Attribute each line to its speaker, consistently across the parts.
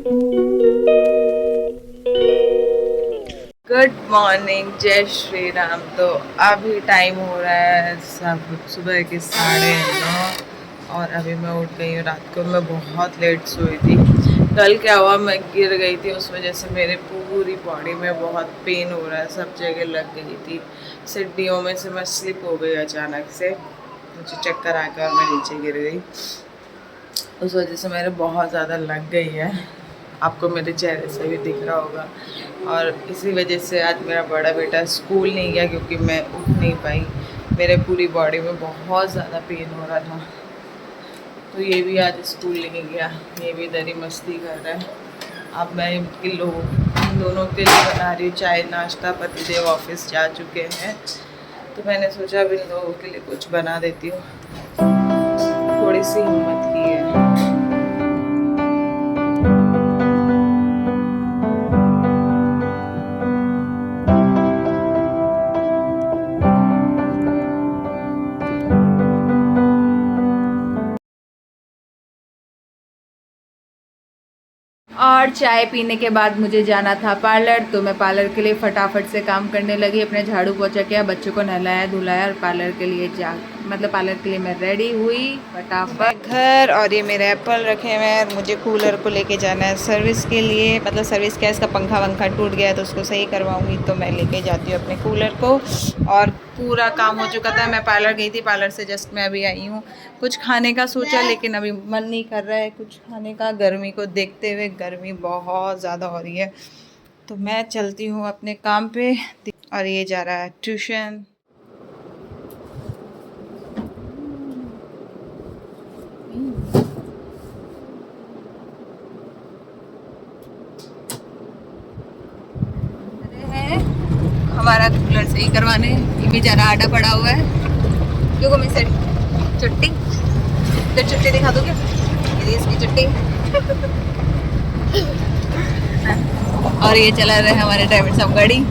Speaker 1: Good morning, जय श्री राम। तो अभी टाइम हो रहा है सब सुबह के 9:30 और अभी मैं उठ गई हूँ। रात को मैं बहुत लेट सोई थी। कल क्या हुआ, मैं गिर गई थी, उस वजह से मेरे पूरी बॉडी में बहुत पेन हो रहा है, सब जगह लग गई थी। सीढ़ियों में से मैं स्लिप हो गई अचानक से, मुझे चक्कर आ गया और मैं नीचे गिर गई। उस वजह से मेरे बहुत ज़्यादा लग गई है, आपको मेरे चेहरे से भी दिख रहा होगा। और इसी वजह से आज मेरा बड़ा बेटा स्कूल नहीं गया क्योंकि मैं उठ नहीं पाई। मेरे पूरी बॉडी में बहुत ज़्यादा पेन हो रहा था, तो ये भी आज स्कूल नहीं गया, ये भी इधर ही मस्ती कर रहा है। अब मैं इन दोनों के लिए बना रही हूँ चाय नाश्ता। पतिदेव ऑफिस जा चुके हैं, तो मैंने सोचा अब इन लोगों के लिए कुछ बना देती हूँ। थोड़ी सी हिम्मत की है।
Speaker 2: और चाय पीने के बाद मुझे जाना था पार्लर, तो मैं पार्लर के लिए फटाफट से काम करने लगी। अपने झाड़ू पोछा किया, बच्चों को नहलाया धुलाया और पार्लर के लिए पार्लर के लिए मैं रेडी हुई फटाफट
Speaker 1: घर। और ये मेरे एप्पल रखे हुए हैं, मुझे कूलर को लेके जाना है सर्विस के लिए। मतलब सर्विस क्या, इसका पंखा वंखा टूट गया है तो उसको सही करवाऊंगी, तो मैं लेके जाती हूँ अपने कूलर को। और पूरा काम हो चुका था, मैं पार्लर गई थी, पार्लर से जस्ट मैं अभी आई हूँ। कुछ खाने का सोचा लेकिन अभी मन नहीं कर रहा है कुछ खाने का, गर्मी को देखते हुए। गर्मी बहुत ज़्यादा हो रही है, तो मैं चलती हूँ अपने काम पे। और ये जा रहा है ट्यूशन। हमारा कूलर सही करवाने, ये बेचारा आटा पड़ा हुआ है। क्यों को मिस चुट्टी, तो चुट्टी दिखा दो क्या, ये इसकी चुट्टी। और ये चला रहे हमारे ड्राइवर साहब गाड़ी।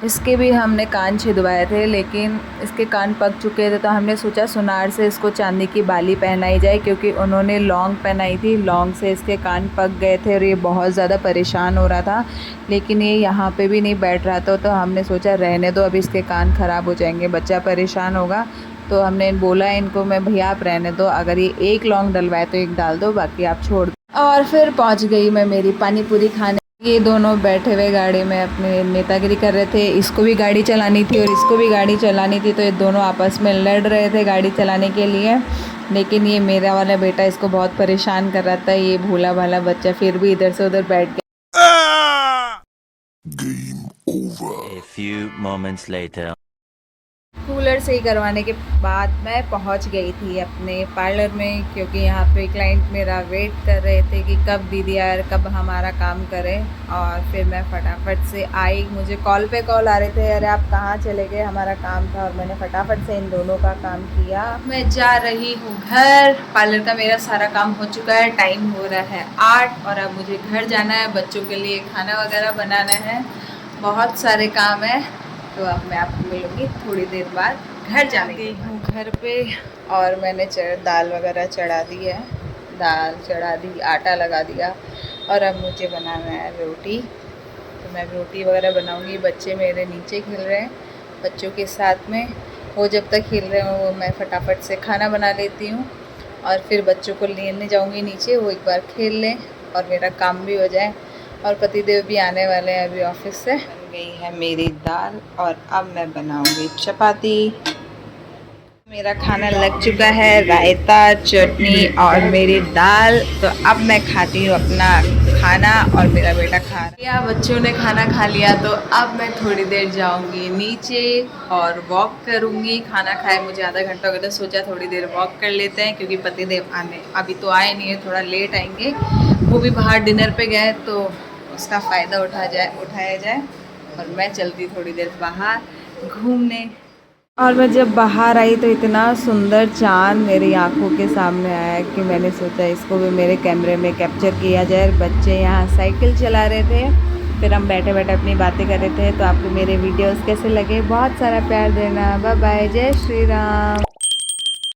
Speaker 1: इसके भी हमने कान छिदवाए थे, लेकिन इसके कान पक चुके थे, तो हमने सोचा सुनार से इसको चांदी की बाली पहनाई जाए, क्योंकि उन्होंने लौंग पहनाई थी, लौंग से इसके कान पक गए थे और ये बहुत ज़्यादा परेशान हो रहा था। लेकिन ये यहाँ पे भी नहीं बैठ रहा था, तो हमने सोचा रहने दो, अभी इसके कान ख़राब हो जाएंगे, बच्चा परेशान होगा। तो हमने बोला इनको, मैं भैया आप रहने दो, अगर ये एक लौंग डलवाए तो एक डाल दो, बाकी आप छोड़ दो। और फिर पहुँच गई मैं मेरी पानी पूरी खाने। ये दोनों बैठे हुए गाड़ी में अपने नेतागिरी कर रहे थे, इसको भी गाड़ी चलानी थी और इसको भी गाड़ी चलानी थी, तो ये दोनों आपस में लड़ रहे थे गाड़ी चलाने के लिए। लेकिन ये मेरा वाला बेटा इसको बहुत परेशान कर रहा था, ये भोला भाला बच्चा फिर भी इधर से उधर बैठ गया। Game over. A few moments later. Cooler सही करवाने के बाद मैं पहुंच गई थी अपने पार्लर में, क्योंकि यहाँ पे क्लाइंट मेरा वेट कर रहे थे कि कब दीदी यार कब हमारा काम करें। और फिर मैं फटाफट से आई, मुझे कॉल पे कॉल आ रहे थे, अरे आप कहाँ चले गए, हमारा काम था। और मैंने फटाफट से इन दोनों का काम किया। मैं जा रही हूँ घर। पार्लर का मेरा सारा काम हो चुका है, टाइम हो रहा है 8 और अब मुझे घर जाना है, बच्चों के लिए खाना वगैरह बनाना है, बहुत सारे काम है। तो अब मैं आपको मिलूँगी थोड़ी देर बाद घर जाने गई हूँ घर पे। और मैंने दाल वगैरह चढ़ा दी है, दाल चढ़ा दी, आटा लगा दिया और अब मुझे बनाना है रोटी। तो मैं रोटी वगैरह बनाऊँगी। बच्चे मेरे नीचे खेल रहे हैं, बच्चों के साथ में वो जब तक खेल रहे हैं वो मैं फटाफट से खाना बना लेती हूँ और फिर बच्चों को लेने जाऊँगी नीचे, वो एक बार खेल लें और मेरा काम भी हो जाए। और पतिदेव भी आने वाले हैं अभी ऑफिस से। बन गई है मेरी दाल और अब मैं बनाऊंगी चपाती। मेरा खाना लग चुका है, रायता, चटनी और मेरी दाल। तो अब मैं खाती हूँ अपना खाना और मेरा बेटा खा रहा है। बच्चों ने खाना खा लिया, तो अब मैं थोड़ी देर जाऊंगी नीचे और वॉक करूंगी। खाना खाए मुझे आधा घंटा हो गया, तो सोचा थोड़ी देर वॉक कर लेते हैं, क्योंकि पतिदेव अभी तो आए नहीं है, थोड़ा लेट आएंगे। वो भी बाहर डिनर पे गए, तो उसका फ़ायदा उठाया जाए। और मैं चलती थोड़ी देर बाहर घूमने। और मैं जब बाहर आई तो इतना सुंदर चाँद मेरी आंखों के सामने आया कि मैंने सोचा इसको भी मेरे कैमरे में कैप्चर किया जाए। बच्चे यहाँ साइकिल चला रहे थे, फिर हम बैठे बैठे अपनी बातें कर रहे थे। तो आपको मेरे वीडियोस कैसे लगे, बहुत सारा प्यार देना। बाय बाय, जय श्री राम।